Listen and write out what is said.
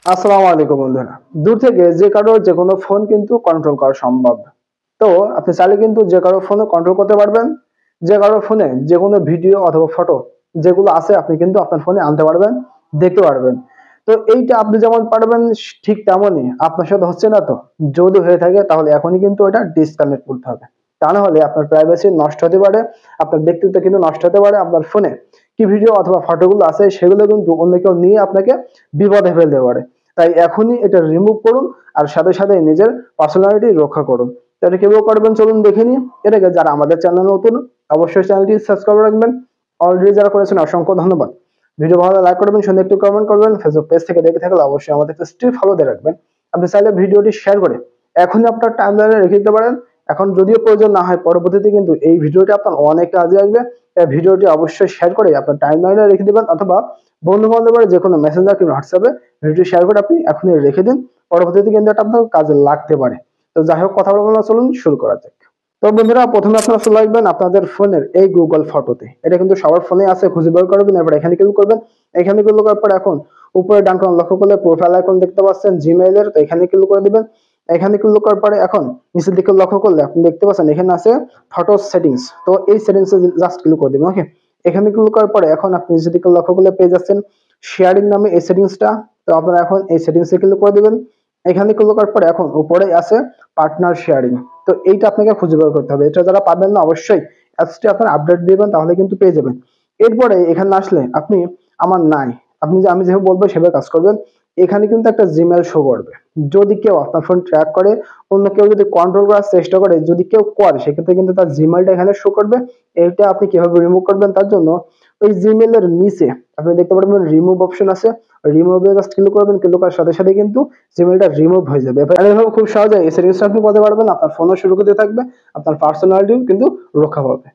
আসসালামু আলাইকুম বন্ধুরা। দূর থেকে যে কারো যে কোনো ফোন কিন্তু কন্ট্রোল করা সম্ভব। তো আপনি চাইলে কিন্তু যে কারো ফোনে কন্ট্রোল করতে পারবেন। যে কারো ফোনে যে কোনো ভিডিও অথবা ফটো যেগুলো আছে আপনি কিন্তু আপনার ফোনে আনতে পারবেন, দেখতে পারবেন। তো এইটা আপনি যেমন পারবেন ঠিক তেমনই আপনার সাথে হচ্ছে না তো? যদি হয়ে থাকে তাহলে এখনই কিন্তু ওটা ডিসকানেক্ট করতে হবে। তা না হলে আপনার প্রাইভেসি নষ্ট হতে পারে, আপনার ব্যক্তিত্ব কিন্তু নষ্ট হতে পারে। আপনার ফোনে কি ভিডিও অথবা ফটোগুলো আছে সেগুলো কিন্তু অন্য কেউ নিয়ে আপনাকে বিপদে ফেলতে পারে। তাই এখনই এটা রিমুভ করুন আর সাথে সাথে নিজের পার্সোনালিটি রক্ষা করুন। তো এটা কিভাবে করবেন চলুন দেখে নিই। এর আগে যারা আমাদের চ্যানেল নতুন অবশ্যই চ্যানেলটি সাবস্ক্রাইব রাখবেন। অলরেডি যারা করেছেন অসংখ্য ধন্যবাদ। ভিডিও ভালো লাইক করবেন, সুন্দর একটু কমেন্ট করবেন। ফেসবুক পেজ থেকে দেখে থাকলে অবশ্যই আমাদের পেজটি ফলো দিয়ে রাখবেন। আপনি চাইলে ভিডিওটি শেয়ার করে এখনই আপনার টাইমলাইনে রেখে দিতে পারেন। এখন যদিও প্রয়োজন না হয় পরবর্তীতে কিন্তু এই ভিডিওটি আপনার অনেক কাজে আসবে। তাই ভিডিওটি অবশ্যই শেয়ার করে আপনার টাইমলাইনে রেখে দিবেন অথবা বন্ধু বান্ধবের যে কোনো মেসেঞ্জার কিংবা হোয়াটসঅ্যাপে ভিডিওটি শেয়ার করে আপনি এখনই রেখে দিন। পরবর্তীতে কিন্তু এটা আপনার কাজে লাগতে পারে। তো যাই হোক কথা বলবো না, চলুন শুরু করা যাক। তো বন্ধুরা প্রথমে আপনারা চলে আসবেন আপনাদের ফোনের এই গুগল ফটোতে। এটা কিন্তু সবার ফোনে আছে, খুঁজে বের করবেন। এবার এখানে ক্লিক করবেন। এখানে ক্লিক করার পর এখন উপরে ডান কোণে লক্ষ্য করলে প্রোফাইল আইকন দেখতে পাচ্ছেন জিমেইলের, তো এখানে ক্লিক করে দিবেন। এখানে ক্লিক করার পরে এখন নিচের দিকে লক্ষ্য করলে আপনি দেখতে পাচ্ছেন এখানে আছে ফটো সেটিংস। তো এই সেটিংসে জাস্ট ক্লিক করে দিবেন। ওকে, এখানে ক্লিক করার পরে এখন আপনি নিচের দিকে লক্ষ্য করলে পেয়ে যাচ্ছেন শেয়ারিং নামে এই সেটিংসটা। তো আপনারা এখন এই সেটিংসে ক্লিক করে দিবেন। এখানে ক্লিক করার পরে এখন উপরে আছে পার্টনার শেয়ারিং। তো এইটা আপনাকে খুঁজে বের করতে হবে। এটা যারা পাবেন না অবশ্যই অ্যাপসটি আপনার আপডেট দিবেন, তাহলে কিন্তু পেয়ে যাবেন। এরপরে এখানে আসলে আপনি আমার নাই, আপনি যে আমি যেভাবে বলবো সেভাবে কাজ করবেন। এখানে কিন্তু একটা জিমেল শো করবে। যদি কেউ আপনার ফোন ট্র্যাক করে, অন্য কেউ যদি কন্ট্রোল করার চেষ্টা করে, যদি কেউ করে সেক্ষেত্রে কিন্তু তার জিমেলটা এখানে শো করবে। এটা আপনি কিভাবে রিমুভ করবেন তার জন্য ওই জিমেলের নিচে আপনি দেখতে পারবেন রিমুভ অপশন আছে। রিমুভে জাস্ট ক্লিক করবেন। ক্লিক করার সাথে সাথে কিন্তু জিমেলটা রিমুভ হয়ে যাবে। আর এভাবে খুব সহজে এই সেটিংসটা আপনি করতে পারবেন। আপনার ফোনও সুরক্ষিত থাকবে, আপনার পার্সোনালিটিও কিন্তু রক্ষা পাবে।